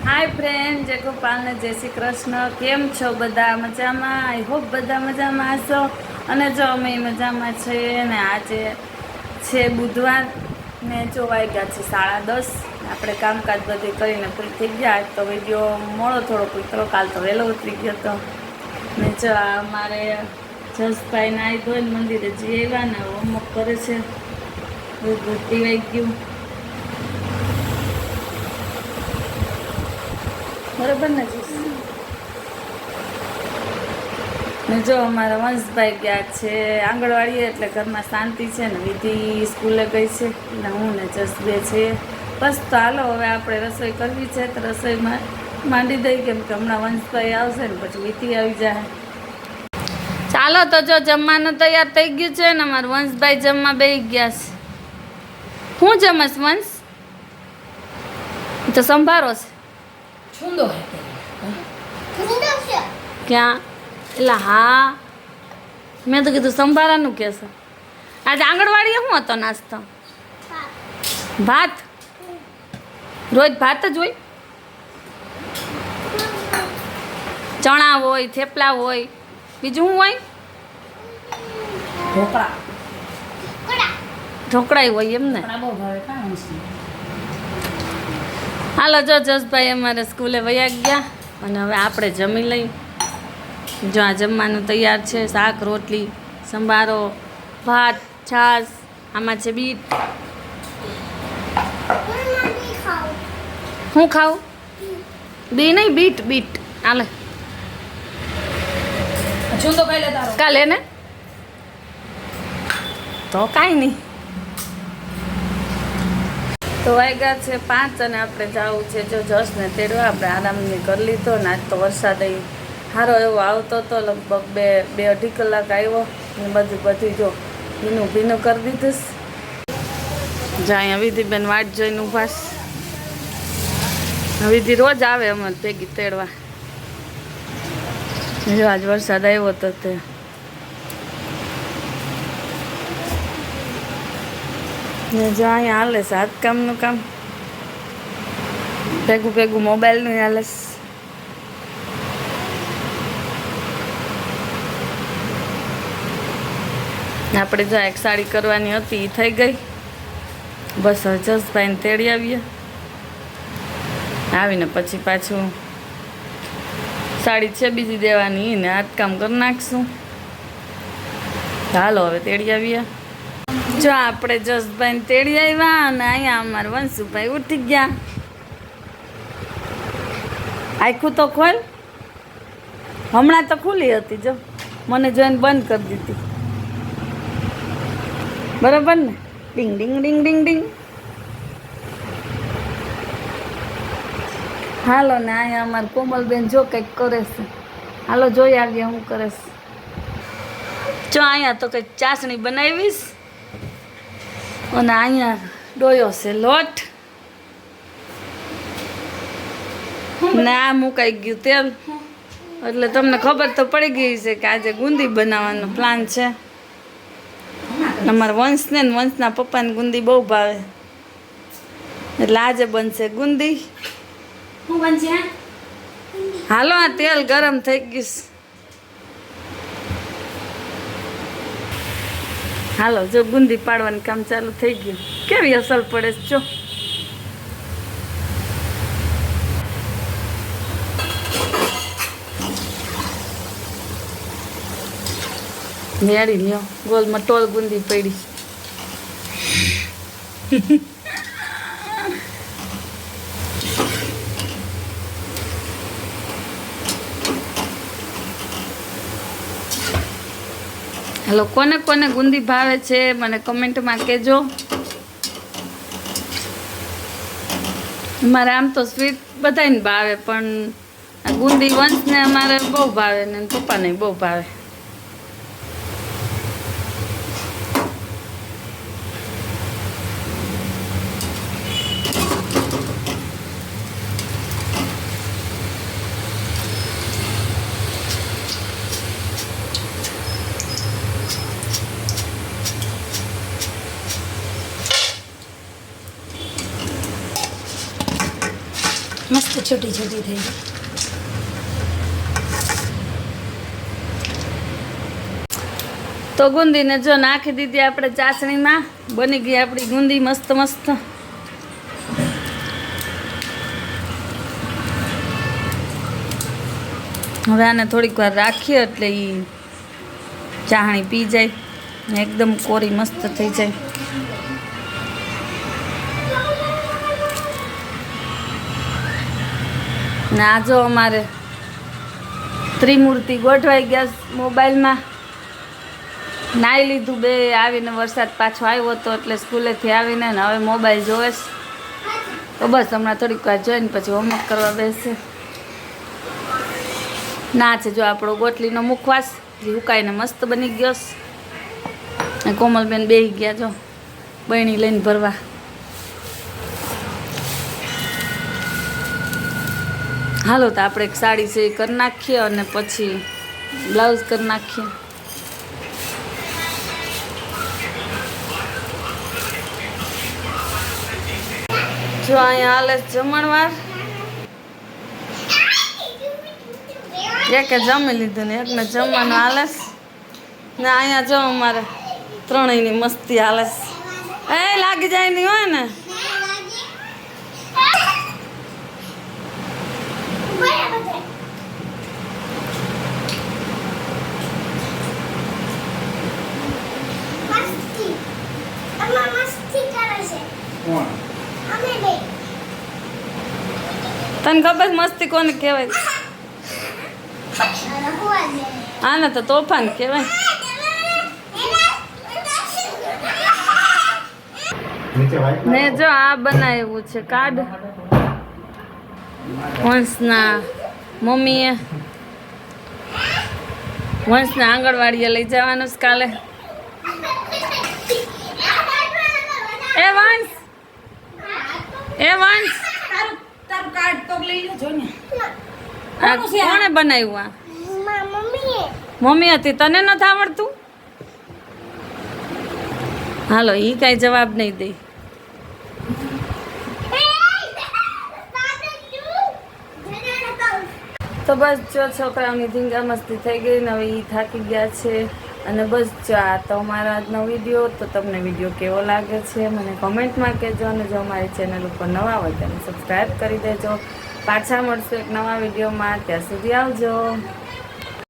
Hi friend, जय गोपाल ने जय श्री कृष्ण। केम छो बधा मजामां? आई होप बधा मजामां हशो। अने जो अमे मजामां छे ने आजे छे बुधवार ने जो वाग्या छे 10:30। આપણે કામકાજ બધું કરીને પૂરી થઈ ગયા. તો વિડીયો મોડો થોડો ઉતરો, કાલ તો વહેલો ઉતરી ગયો હતો. ને જો અમારે જસભાઈ નાઈ ધોઈને મંદિરે જઈ આવ્યા ને હોમવર્ક કરે છે. પીવાઈ ગયું બરાબર ને? ને જો અમારા વંશભાઈ ગયા છે આંગણવાડીએ, એટલે ઘરમાં શાંતિ છે ને. વિધિ સ્કૂલે ગઈ છે ને હું ને જસબે છે. બસ તો હાલો હવે આપણે રસોઈ કરવી છે તો રસોઈમાં માંડી દઈ, કેમ કે હમણાં વંશભાઈ આવશે ને પછી વિધિ આવી જાય. ચાલો તો જો જમવાનું તૈયાર થઈ ગયું છે ને અમારા વંશભાઈ જમવા બેસી ગયા છે. શું જમસ વંશ? તો સંભારો છે. ક્યાં? એટલે હા, મેં તો કીધું સંભારાનું કહેશે. આજે આંગણવાડીએ શું હતો નાસ્તો? ભાત. રોજ ભાત જ હોય? ચણા હોય, થેપલા હોય, બીજું શું હોય? ઢોકળા હોય એમ ને? હાલો જો જસભાઈ અમારે સ્કૂલે વયા ગયા અને હવે આપણે જમી લઈ. જો આ જમવાનું તૈયાર છે: શાક, રોટલી, સંભારો, ભાત, છાશ. આમાં છે બીટ. હું ખાઉં? બી નહીં, બીટ. બીટ હાલે કાલે ને તો કાંઈ નહીં. તો વાગ્યા છે 5 અને આપણે જવું છે જો જસને તેડવા. આપણે આરામની કરી લીધો ને આજ તો વરસાદ સારો એવો આવતો હતો, લગભગ બે અઢી કલાક આવ્યો ને બધું જો ભીનું કરી દીધું. જો અહીંયા વિધિબેન વાટ જોઈને ઊભા છે. વિધિ રોજ આવે અમારે ભેગી તેડવા. જો આજ વરસાદ આવ્યો હતો તે જો અહીંયા હાલે છે હાથકામનું કામ, ભેગું મોબાઈલનું હાલે છે. આપણે જો એક સાડી કરવાની હતી એ થઈ ગઈ. બસ હવે જસભાઈને તેડી આવીએ. આવીને પછી પાછું સાડી છે બીજી દેવાની ને હાથકામ કરી નાખશું. હાલો હવે તેડી આવીએ. જો આપણે જસભાઈને તેડી આવ્યા અને અહીંયા અમારા વંશુભાઈ ઉઠી ગયા. આખું તો ખોલ. હમણાં તો ખુલ્લી હતી, જો મને જોઈને બંધ કરી દીધી. બરાબર ને? ડિંગ ડિંગ ડિંગ ડિંગ ડિંગ. હાલો ને અહીંયા અમારે કોમલબેન જો કંઈક કરે છે. હાલો જોઈ આવીએ શું કરે છે. જો અહીંયા તો કંઈક ચાસણી બનાવીશ અને અહીંયા ડોયો છે લોટ ને આ મુકાઈ ગયું તેલ. એટલે તમને ખબર તો પડી ગઈ છે કે આજે ગુંદી બનાવવાનો પ્લાન છે. અમારા વંશને ને વંશના પપ્પાને ગુંદી બહુ ભાવે, એટલે આજે બનશે ગુંદી. શું બનશે? હાલો આ તેલ ગરમ થઈ ગયું. હાલો જો ગુંદી પાડવાનું કામ ચાલુ થઈ ગયું. કેવી અસર પડે છે જો. મેળી લ્યો ગોલમાં ટોલ ગુંદી પડી. હેલો, કોને કોને ગુંદી ભાવે છે મને કમેન્ટમાં કહેજો. મારે આમ તો સ્વીટ બધાને ભાવે, પણ આ ગુંદી વંશને અમારે બહુ ભાવે ને પપ્પાને બહુ ભાવે. મસ્ત છૂટી છૂટી થઈ જાય. તો ગુંદીને જો નાખી દીધી આપણે ચાસણીમાં. બની ગઈ આપણી ગુંદી મસ્ત મસ્ત. હવે આને થોડીક વાર રાખીએ એટલે એ ચાસણી પી જાય ને એકદમ કોરી મસ્ત થઈ જાય. ને આ જો અમારે ત્રિમૂર્તિ ગોઠવાઈ ગયા મોબાઈલમાં. નાહી લીધું બે આવીને, વરસાદ પાછો આવ્યો હતો એટલે સ્કૂલેથી આવીને ને હવે મોબાઈલ જોવે છે. તો બસ હમણાં થોડીક વાર જોઈને પછી હોમવર્ક કરવા બેસે. ના છે જો આપણો ગોટલીનો મુખવાસ જે ઉકાઈને મસ્ત બની ગયો છે. કોમલબેન બેસી ગયા જો બહેણી લઈને ભરવા. હાલો તો આપણે એક સાડી છે એ કરી નાખીએ અને પછી બ્લાઉઝ કરી નાખીએ. જો અહીંયા હાલે જમણવાર. એકે જમી લીધું ને એકને જમવાનું હાલે ને અહીંયા જો અમારે ત્રણેયની મસ્તી હાલે. એ લાગી જાય નહીં હોય ને. તને ખબર મસ્તી કોને કહેવાય? આને તો તોફાન કહેવાય. ને જો આ બનાવ્યું છે કાર્ડ વંશના મમ્મીએ. વંશને આંગણવાડીએ લઈ જવાનું છે કાલે. એ વંશ, એ વંશ કોણે બનાવ્યું? આ મમ્મી હતી. તને નથી આવડતું? હાલો ઈ કઈ જવાબ નહીં દે. તો બસ જો છોકરાઓની ધીંગા મસ્તી થઈ ગઈ ને હવે એ થાકી ગયા છે. અને બસ જો આ તો અમારો આજનો વિડીયો. તો તમને વિડીયો કેવો લાગે છે મને કમેન્ટમાં કહેજો. અને જો અમારી ચેનલ ઉપર નવા હોય તેને સબસ્ક્રાઈબ કરી દેજો. પાછા મળશું એક નવા વિડીયોમાં. ત્યાં સુધી આવજો.